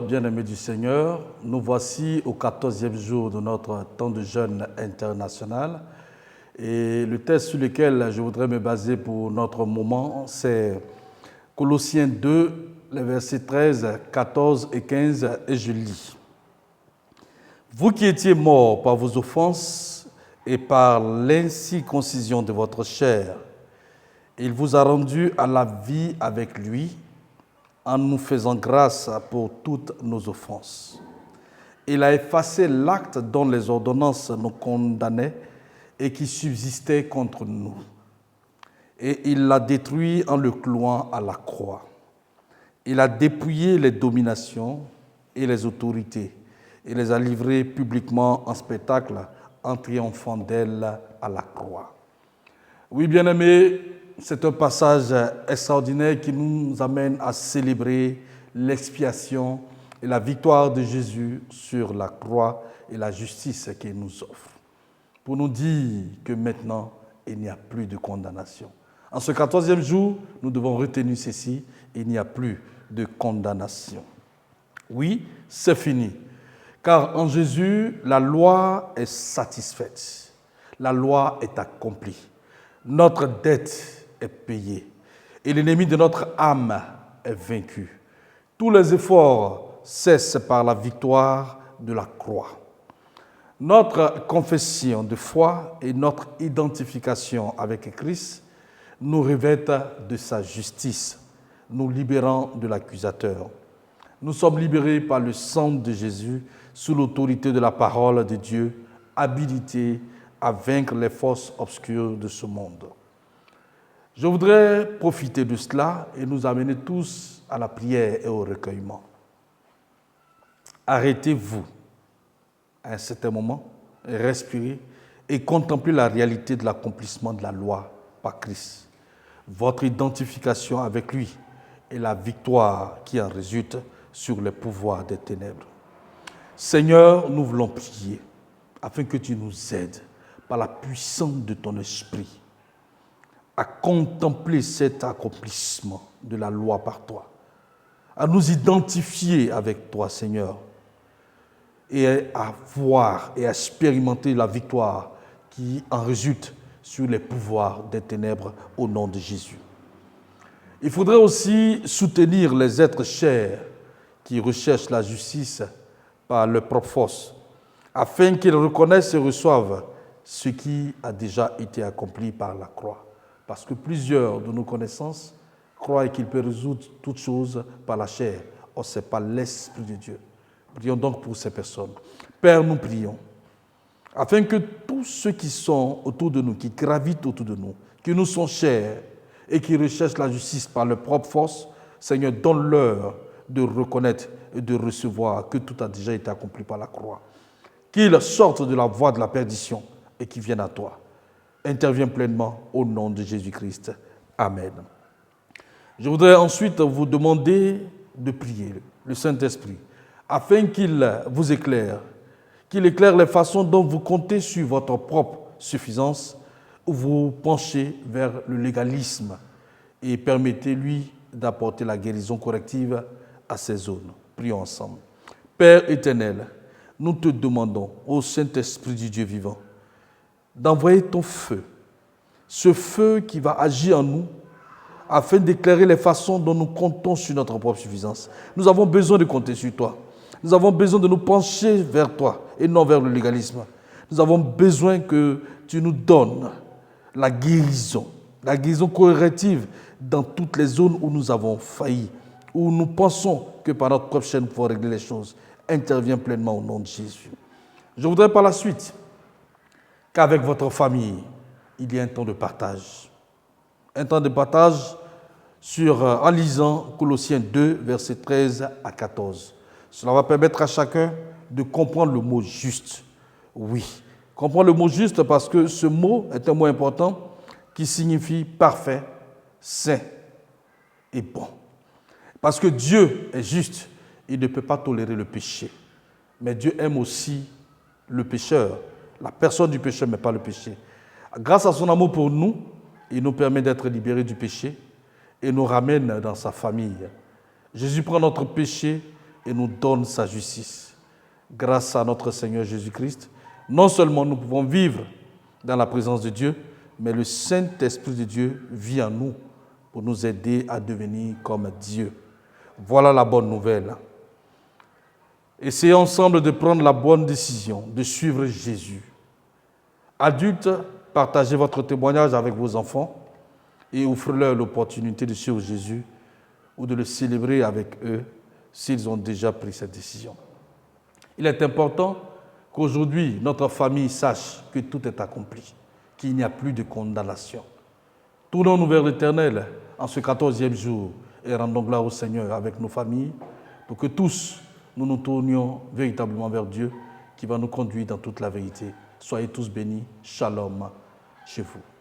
bien-aimés du Seigneur, nous voici au 14e jour de notre temps de jeûne international. Et le texte sur lequel je voudrais me baser pour notre moment, c'est Colossiens 2, les versets 13, 14 et 15, et je lis. Vous qui étiez morts par vos offenses et par l'incirconcision de votre chair, il vous a rendus à la vie avec lui, en nous faisant grâce pour toutes nos offenses. Il a effacé l'acte dont les ordonnances nous condamnaient et qui subsistait contre nous. Et il l'a détruit en le clouant à la croix. Il a dépouillé les dominations et les autorités et les a livrées publiquement en spectacle en triomphant d'elles à la croix. Oui, bien-aimés, c'est un passage extraordinaire qui nous amène à célébrer l'expiation et la victoire de Jésus sur la croix et la justice qu'il nous offre. Pour nous dire que maintenant, il n'y a plus de condamnation. En ce 14e jour, nous devons retenir ceci, il n'y a plus de condamnation. Oui, c'est fini. Car en Jésus, la loi est satisfaite. La loi est accomplie. Notre dette est payé et l'ennemi de notre âme est vaincu. Tous les efforts cessent par la victoire de la croix. Notre confession de foi et notre identification avec Christ nous revêtent de sa justice, nous libérant de l'accusateur. Nous sommes libérés par le sang de Jésus sous l'autorité de la parole de Dieu, habilités à vaincre les forces obscures de ce monde. Je voudrais profiter de cela et nous amener tous à la prière et au recueillement. Arrêtez-vous à un certain moment, respirez et contemplez la réalité de l'accomplissement de la loi par Christ, votre identification avec lui et la victoire qui en résulte sur les pouvoirs des ténèbres. Seigneur, nous voulons prier afin que tu nous aides par la puissance de ton esprit à contempler cet accomplissement de la loi par toi, à nous identifier avec toi, Seigneur, et à voir et à expérimenter la victoire qui en résulte sur les pouvoirs des ténèbres au nom de Jésus. Il faudrait aussi soutenir les êtres chers qui recherchent la justice par leur propre force, afin qu'ils reconnaissent et reçoivent ce qui a déjà été accompli par la croix. Parce que plusieurs de nos connaissances croient qu'il peut résoudre toutes choses par la chair. Or, ce n'est pas l'Esprit de Dieu. Prions donc pour ces personnes. Père, nous prions, afin que tous ceux qui sont autour de nous, qui gravitent autour de nous, qui nous sont chers et qui recherchent la justice par leur propre force, Seigneur, donne-leur de reconnaître et de recevoir que tout a déjà été accompli par la croix. Qu'ils sortent de la voie de la perdition et qu'ils viennent à toi. Interviens pleinement au nom de Jésus-Christ. Amen. Je voudrais ensuite vous demander de prier le Saint-Esprit afin qu'il vous éclaire, qu'il éclaire les façons dont vous comptez sur votre propre suffisance ou vous penchez vers le légalisme et permettez-lui d'apporter la guérison corrective à ces zones. Prions ensemble. Père éternel, nous te demandons, ô Saint-Esprit du Dieu vivant, d'envoyer ton feu, ce feu qui va agir en nous, afin d'éclairer les façons dont nous comptons sur notre propre suffisance. Nous avons besoin de compter sur toi. Nous avons besoin de nous pencher vers toi et non vers le légalisme. Nous avons besoin que tu nous donnes la guérison corrective dans toutes les zones où nous avons failli, où nous pensons que par notre propre chaîne, nous pouvons régler les choses. Interviens pleinement au nom de Jésus. Je voudrais par la suite qu'avec votre famille, il y ait un temps de partage. Un temps de partage en lisant Colossiens 2, versets 13 à 14. Cela va permettre à chacun de comprendre le mot juste. Oui, comprendre le mot juste parce que ce mot est un mot important qui signifie parfait, saint et bon. Parce que Dieu est juste, il ne peut pas tolérer le péché. Mais Dieu aime aussi le pécheur, la personne du pécheur, mais pas le péché. Grâce à son amour pour nous, il nous permet d'être libérés du péché et nous ramène dans sa famille. Jésus prend notre péché et nous donne sa justice. Grâce à notre Seigneur Jésus-Christ, non seulement nous pouvons vivre dans la présence de Dieu, mais le Saint-Esprit de Dieu vit en nous pour nous aider à devenir comme Dieu. Voilà la bonne nouvelle. Essayons ensemble de prendre la bonne décision, de suivre Jésus. Adultes, partagez votre témoignage avec vos enfants et offrez-leur l'opportunité de suivre Jésus ou de le célébrer avec eux s'ils ont déjà pris cette décision. Il est important qu'aujourd'hui, notre famille sache que tout est accompli, qu'il n'y a plus de condamnation. Tournons-nous vers l'Éternel en ce 14e jour et rendons gloire au Seigneur avec nos familles pour que tous, nous nous tournions véritablement vers Dieu qui va nous conduire dans toute la vérité. Soyez tous bénis. Shalom chez vous.